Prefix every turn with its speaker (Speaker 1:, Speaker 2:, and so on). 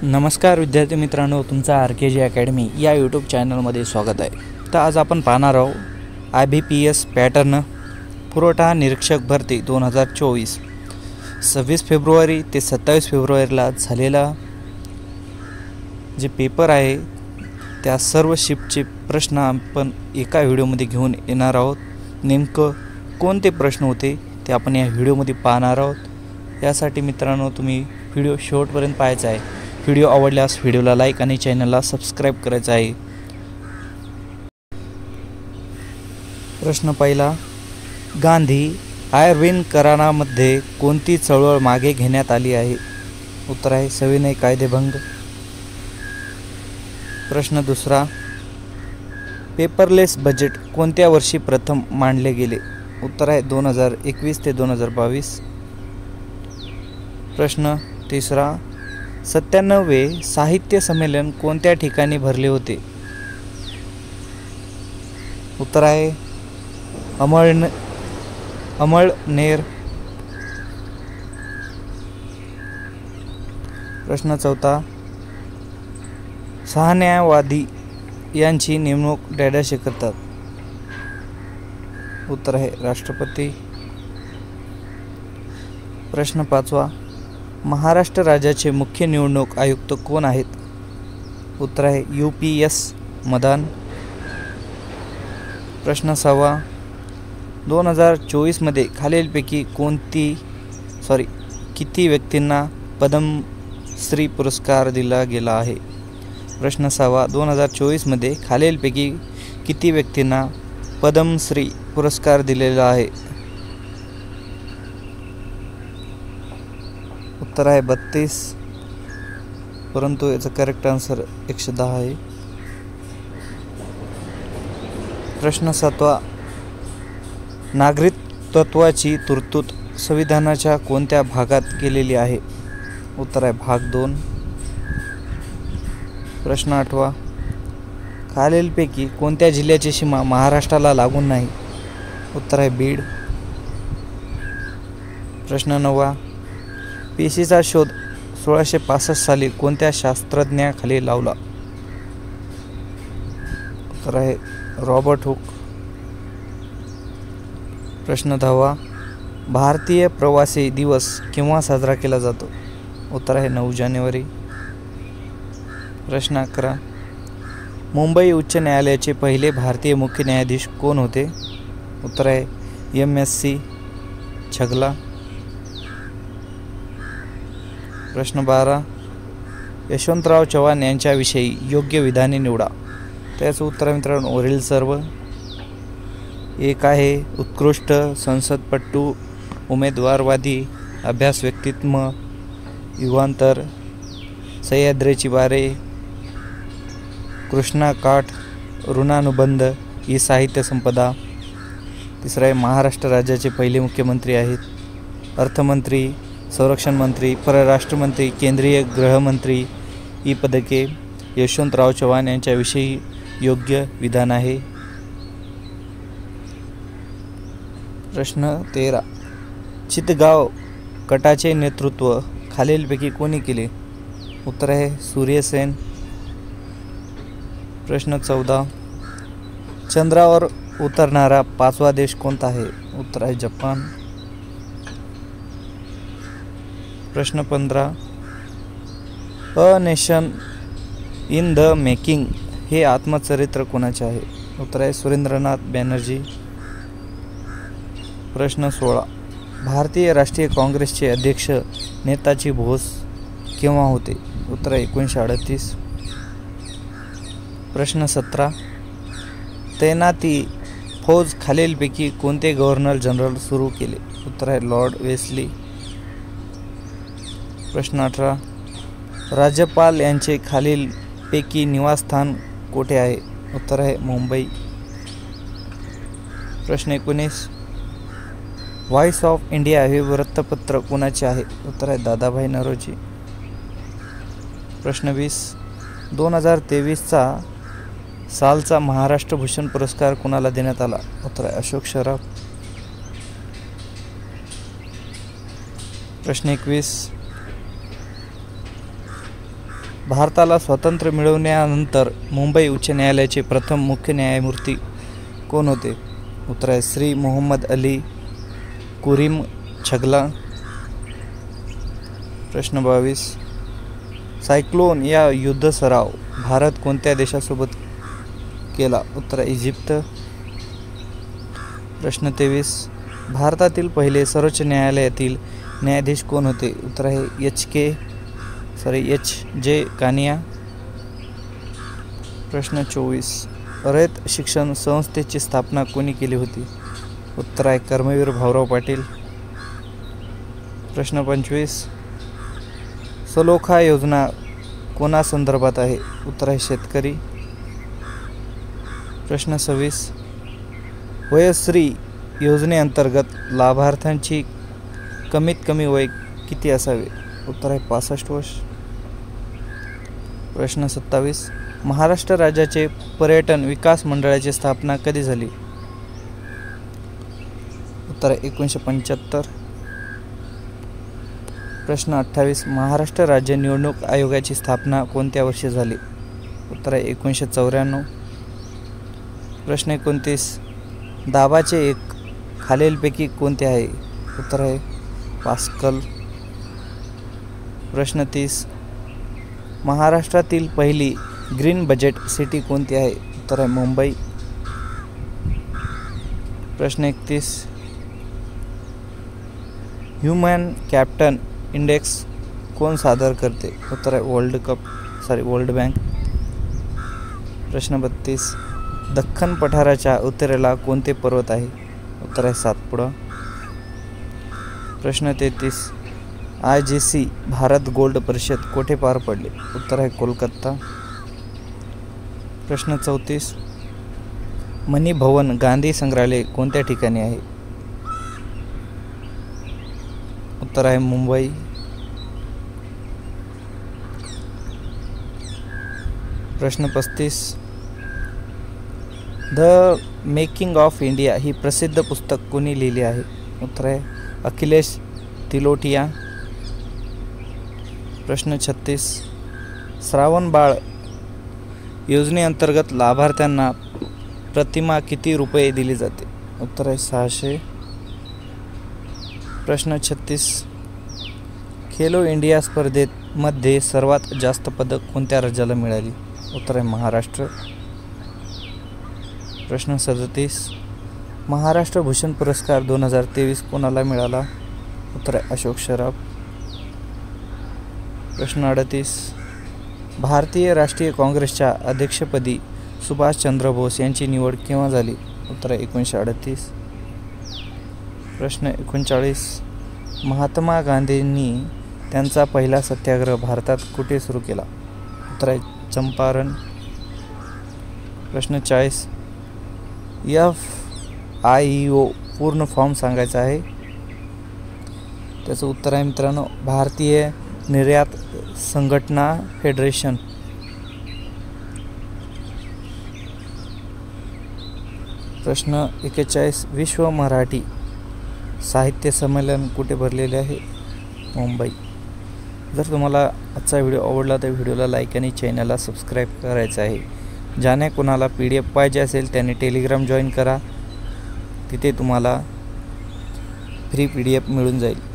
Speaker 1: नमस्कार विद्यार्थी मित्रांनो, तुमचा RKG अकॅडमी या यूट्यूब चॅनलमध्ये स्वागत आहे. तर आज आपण पाहणार आहोत IBPS पॅटर्न पुरवठा निरीक्षक भरती 2024 26 फेब्रुवारी ते 27 फेब्रुवारीला झालेला जे पेपर आहे त्या सर्व शिफ्टचे प्रश्न आपण एका व्हिडिओमध्ये घेऊन येणार आहोत. नेमकं कोणते प्रश्न होते ते आपण या व्हिडिओमध्ये पाहणार आहोत. यासाठी मित्रांनो तुम्ही व्हिडिओ शेवटपर्यंत पाहायचा आहे. व्हिडिओ आवडल्यास व्हिडिओला लाईक आणि चॅनलला सबस्क्राईब करायचं आहे. प्रश्न पहिला, गांधी आयर्विन करारामध्ये कोणती चळवळ मागे घेण्यात आली आहे? उत्तर आहे सविनय कायदेभंग. प्रश्न दुसरा, पेपरलेस बजेट कोणत्या वर्षी प्रथम मांडले गेले? उत्तर आहे 2021 ते 2022. प्रश्न तिसरा, 97वे साहित्य संमेलन कोणत्या ठिकाणी भरले होते? उत्तर आहे अमळनेर. प्रश्न चौथा, सहान्यायवादी यांची नेमणूक डॅडॅशे करतात? उत्तर आहे राष्ट्रपती. प्रश्न पाचवा, महाराष्ट्र राज्याचे मुख्य निवडणूक आयुक्त कोण आहेत? उत्तर आहे UPS मदान. प्रश्न सहावा, 2024 खालीलपैकी किती व्यक्तींना पद्मश्री पुरस्कार दिला गेला आहे? प्रश्न सहावा, 2024 खालीलपैकी किती व्यक्तींना पद्मश्री पुरस्कार दिलेला आहे? उत्तर आहे 32, परंतु याचा करेक्ट आन्सर 110 आहे. प्रश्न सातवा, नागरिकत्वाची तरतूद संविधानाच्या कोणत्या भागात केलेली आहे? उत्तर आहे भाग 2. प्रश्न आठवा, खालीलपैकी कोणत्या जिल्ह्याची सीमा महाराष्ट्राला लागून नाही? उत्तर आहे बीड. प्रश्न नववा, पेशीचा शोध 1665 साली कोणत्या शास्त्रज्ञाखाली लावला? उत्तर आहे रॉबर्ट हुक. प्रश्न 10वा, भारतीय प्रवासी दिवस केव्हा साजरा केला जातो? उत्तर आहे 9 जानेवारी. प्रश्न 11, मुंबई उच्च न्यायालयाचे पहिले भारतीय मुख्य न्यायाधीश कोण होते? उत्तर आहे MSC छगला. प्रश्न 12, यशवंतराव चव्हाण यांच्याविषयी योग्य विधाने निवडा. त्याचं उत्तर मित्रांनो वरील सर्व. एक आहे उत्कृष्ट संसदपटू, उमेदवारवादी, अभ्यास व्यक्तित्व, युगांतर, सह्याद्रीची बारे, कृष्णा काठ, ऋणानुबंध ही साहित्य संपदा. तिसरा आहे महाराष्ट्र राज्याचे पहिले मुख्यमंत्री आहेत. अर्थमंत्री, संरक्षण मंत्री, परराष्ट्र मंत्री, केंद्रीय गृहमंत्री ही पदके यशवंतराव चव्हाण यांच्याविषयी योग्य विधान आहे. प्रश्न 13, चितगाव गटाचे नेतृत्व खालीलपैकी कोणी केले? उत्तर आहे सूर्यसेन. प्रश्न 14, चंद्रावर उतरणारा 5वा देश कोणता आहे? उत्तर आहे जपान. प्रश्न 15, a nation in the making हे आत्मचरित्र कोणाचे आहे? उत्तर आहे सुरेंद्रनाथ बॅनर्जी. प्रश्न 16, भारतीय राष्ट्रीय काँग्रेसचे अध्यक्ष नेताजी बोस केव्हा होते? उत्तर आहे 1938. प्रश्न 17, तैनाती फौज खालीलपैकी कोणते गव्हर्नर जनरल सुरू केले? उत्तर आहे लॉर्ड वेस्ली. प्रश्न 18, राज्यपाल यांचे खालीलपैकी निवासस्थान कोठे आहे? उत्तर आहे मुंबई. प्रश्न 19, व्हॉइस ऑफ इंडिया हे वृत्तपत्र कोणाचे आहे? उत्तर आहे दादाभाई नौरोजी. प्रश्न 20, 2023 सालचा महाराष्ट्र भूषण पुरस्कार कोणाला देण्यात आला? उत्तर आहे अशोक सराफ. प्रश्न 21, भारताला स्वातंत्र्य मिळवल्यानंतर मुंबई उच्च न्यायालयाचे प्रथम मुख्य न्यायमूर्ती कोण होते? उत्तर आहे श्री मोहम्मद अली कुरीम छगला. प्रश्न 22. सायक्लोन या युद्ध सराव भारत कोणत्या देशासोबत केला? उत्तर आहे इजिप्त. प्रश्न 23. भारतातील पहिले सर्वोच्च न्यायालयातील न्यायाधीश कोण होते? उत्तर आहे एच जे कानिया. प्रश्न 24. रयत शिक्षण संस्थेची स्थापना कोणी केली होती? उत्तर आहे कर्मवीर भाऊराव पाटील. प्रश्न 25. सलोखा योजना कोणासंदर्भात आहे? उत्तर आहे शेतकरी. प्रश्न 26. वयश्री योजनेअंतर्गत लाभार्थ्यांची कमीत कमी वय किती असावे? उत्तर आहे 65 वर्ष. प्रश्न 27. महाराष्ट्र राज्याचे पर्यटन विकास मंडळाची स्थापना कधी झाली? उत्तर आहे 1975. प्रश्न 28. महाराष्ट्र राज्य निवडणूक आयोगाची स्थापना कोणत्या वर्षी झाली? उत्तर आहे 1994. प्रश्न 29. दाबाचे एक खालीलपैकी कोणते आहे? उत्तर आहे पास्कल. प्रश्न 30. महाराष्ट्रातील पहिली ग्रीन बजेट सिटी कोणती आहे? उत्तर आहे मुंबई. प्रश्न 31. ह्युमन कॅपिटल इंडेक्स कोण सादर करते? उत्तर आहे वर्ल्ड बँक. प्रश्न 32. दख्खन पठाराच्या उत्तरेला कोणते पर्वत आहे? उत्तर आहे सातपुडा. प्रश्न 33. IGC भारत गोल्ड परिषद कोठे पार पडले? उत्तर आहे कोलकाता. प्रश्न 34. मनी भवन गांधी संग्रहालय कोणत्या ठिकाणी आहे? उत्तर आहे मुंबई. प्रश्न 35. द मेकिंग ऑफ इंडिया ही प्रसिद्ध पुस्तक कोणी लिहिले आहे? उत्तर आहे अखिलेश तिलोटिया. प्रश्न 36. श्रावण बाळ योजनेअंतर्गत लाभार्थ्यांना प्रतिमा किती रुपये दिली जाते? उत्तर आहे 600. प्रश्न 36. खेलो इंडिया स्पर्धेत मध्ये सर्वात जास्त पदक कोणत्या राज्याला मिळाली? उत्तर आहे महाराष्ट्र. प्रश्न 37. महाराष्ट्र भूषण पुरस्कार 2023 कोणाला मिळाला? उत्तर आहे अशोक सराफ. प्रश्न 38. भारतीय राष्ट्रीय काँग्रेसच्या अध्यक्षपदी सुभाषचंद्र बोस यांची निवड केव्हा झाली? उत्तर आहे 1938. प्रश्न 39. महात्मा गांधींनी त्यांचा पहिला सत्याग्रह भारतात कुठे सुरू केला? उत्तर आहे चंपारण. प्रश्न 40. FIO पूर्ण फॉर्म सांगायचा आहे. त्याचं उत्तर आहे मित्रांनो भारतीय निर्यात संघटना फेडरेशन. प्रश्न 41. विश्व मराठी साहित्य संमेलन कुठे भरलेले आहे? मुंबई. जर तुम्हाला आजचा व्हिडिओ आवडला तर व्हिडिओला लाईक आणि चॅनलला सबस्क्राईब करायचं आहे. ज्याने कोणाला PDF पाहिजे असेल त्याने टेलिग्राम जॉईन करा. तिथे तुम्हाला फ्री PDF मिळून जाईल.